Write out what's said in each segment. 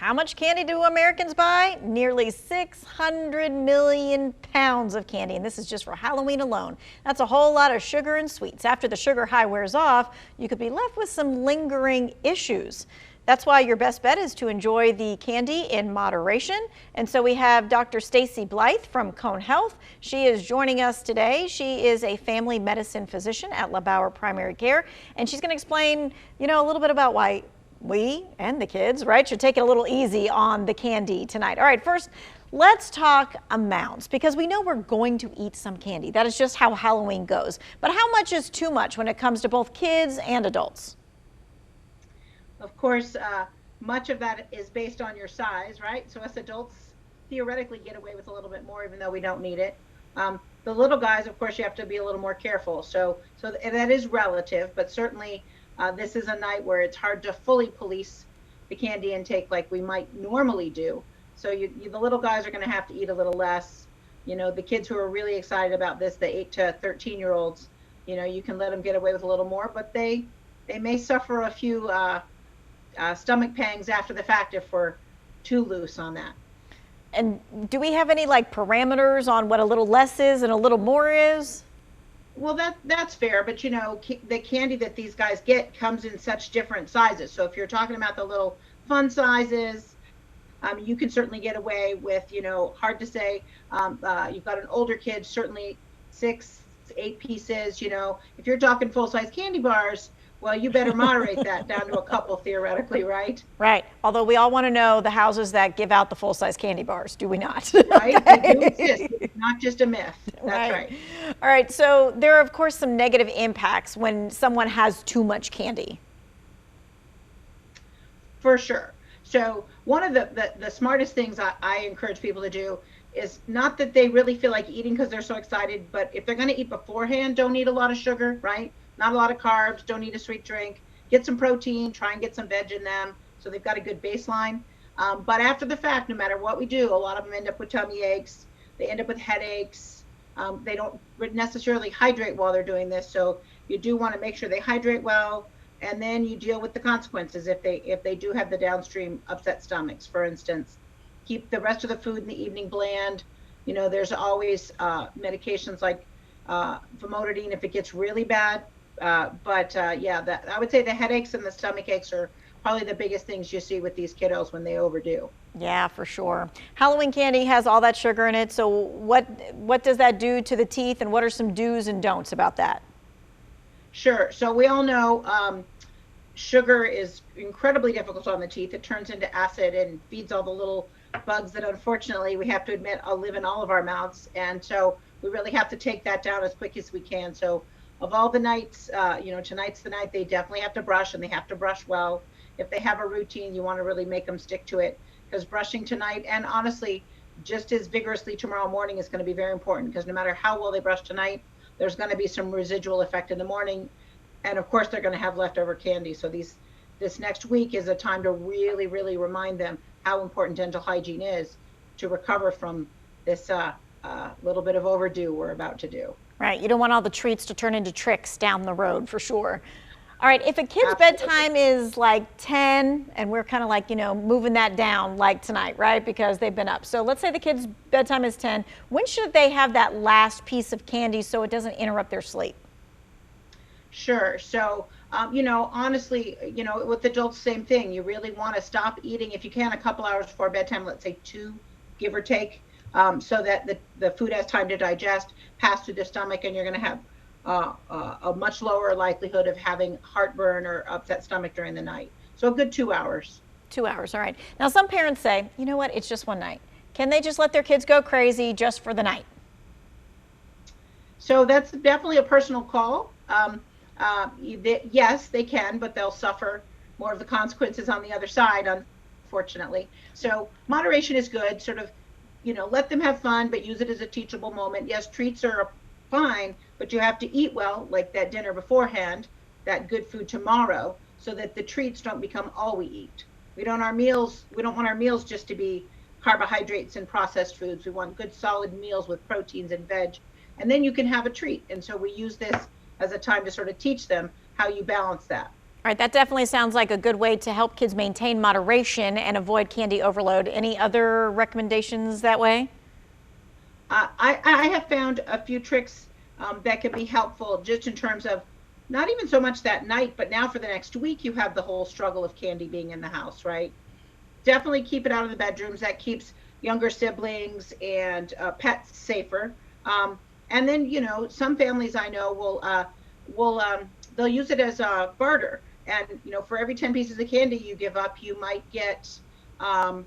How much candy do Americans buy? Nearly 600 million pounds of candy, and this is just for Halloween alone. That's a whole lot of sugar and sweets. After the sugar high wears off, you could be left with some lingering issues. That's why your best bet is to enjoy the candy in moderation. And so we have Dr. Stacy Blythe from Cone Health. She is joining us today. She is a family medicine physician at LaBauer Primary Care, and she's going to explain, a little bit about why we and the kids, right, should take it a little easy on the candy tonight. All right, first, let's talk amounts, because we know we're going to eat some candy. That is just how Halloween goes. But how much is too much when it comes to both kids and adults? Of course, much of that is based on your size, right? So us adults theoretically get away with a little bit more, even though we don't need it. The little guys, of course, you have to be a little more careful. So that is relative, but certainly this is a night where it's hard to fully police the candy intake like we might normally do. So the little guys are going to have to eat a little less. The kids who are really excited about this, the 8 to 13-year-olds, you can let them get away with a little more, but they may suffer a few stomach pangs after the fact if we're too loose on that. And do we have any parameters on what a little less is and a little more is? Well, that's fair, but the candy that these guys get comes in such different sizes. So if you're talking about the little fun sizes, you can certainly get away with, hard to say. You've got an older kid, certainly 6, 8 pieces. If you're talking full-size candy bars, well, you better moderate that down to a couple theoretically, right? Right. Although we all want to know the houses that give out the full-size candy bars, do we not? Right. Okay. They do exist. It's not just a myth. That's right. All right. So there are, of course, some negative impacts when someone has too much candy. For sure. So one of the smartest things I encourage people to do is not that they really feel like eating because they're so excited, but if they're going to eat beforehand, don't eat a lot of sugar, right? Not a lot of carbs, don't eat a sweet drink, get some protein, try and get some veg in them so they've got a good baseline. But after the fact, no matter what we do, a lot of them end up with tummy aches, they end up with headaches, they don't necessarily hydrate while they're doing this, so you do want to make sure they hydrate well, and then you deal with the consequences if they do have the downstream upset stomachs. For instance, keep the rest of the food in the evening bland. There's always medications like famotidine if it gets really bad. I would say the headaches and the stomach aches are probably the biggest things you see with these kiddos when they overdo. Yeah, for sure. Halloween candy has all that sugar in it. So what does that do to the teeth, and what are some do's and don'ts about that? Sure. So we all know sugar is incredibly difficult on the teeth. It turns into acid and feeds all the little bugs that unfortunately we have to admit live in all of our mouths. And so we really have to take that down as quick as we can. So of all the nights, tonight's the night they definitely have to brush, and they have to brush well. If they have a routine, you want to really make them stick to it, because brushing tonight and honestly just as vigorously tomorrow morning is going to be very important, because no matter how well they brush tonight, there's going to be some residual effect in the morning. And of course, they're going to have leftover candy. So this next week is a time to really, really remind them how important dental hygiene is to recover from this little bit of overdue we're about to do. Right. You don't want all the treats to turn into tricks down the road, for sure. All right. If a kid's Absolutely. bedtime is 10 and we're kind of moving that down like tonight, right? Because they've been up. So let's say the kid's bedtime is 10. When should they have that last piece of candy so it doesn't interrupt their sleep? Sure. So, honestly, with adults, same thing. You really want to stop eating if you can a couple hours before bedtime, let's say 2, give or take. So that the food has time to digest, pass through the stomach, and you're going to have a much lower likelihood of having heartburn or upset stomach during the night. So a good 2 hours. 2 hours. All right. Now, some parents say, you know what, it's just one night. Can they just let their kids go crazy just for the night? So that's definitely a personal call. Yes, they can, but they'll suffer more of the consequences on the other side, unfortunately. So moderation is good, sort of. Let them have fun, but use it as a teachable moment. Yes, treats are fine, but you have to eat well, like that dinner beforehand, that good food tomorrow, so that the treats don't become all we eat. We don't want our meals just to be carbohydrates and processed foods. We want good solid meals with proteins and veg, and then you can have a treat. And so we use this as a time to sort of teach them how you balance that. All right, that definitely sounds like a good way to help kids maintain moderation and avoid candy overload. Any other recommendations that way? I have found a few tricks that can be helpful just in terms of not even so much that night, but now for the next week, you have the whole struggle of candy being in the house, right? Definitely keep it out of the bedrooms. That keeps younger siblings and pets safer. And then, some families I know will they'll use it as a barter. And, for every 10 pieces of candy you give up, you might get, some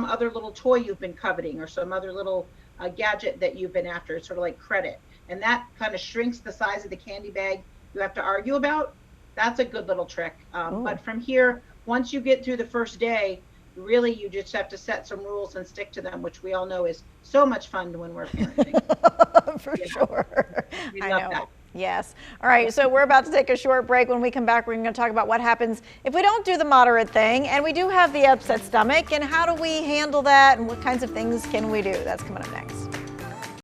other little toy you've been coveting or some other little gadget that you've been after. It's sort of like credit. And that kind of shrinks the size of the candy bag you have to argue about. That's a good little trick. But from here, once you get through the first day, really you just have to set some rules and stick to them, which we all know is so much fun when we're parenting. For sure. We I love know. that. Yes. All right. So we're about to take a short break. When we come back, we're going to talk about what happens if we don't do the moderate thing and we do have the upset stomach, and how do we handle that and what kinds of things can we do? That's coming up next.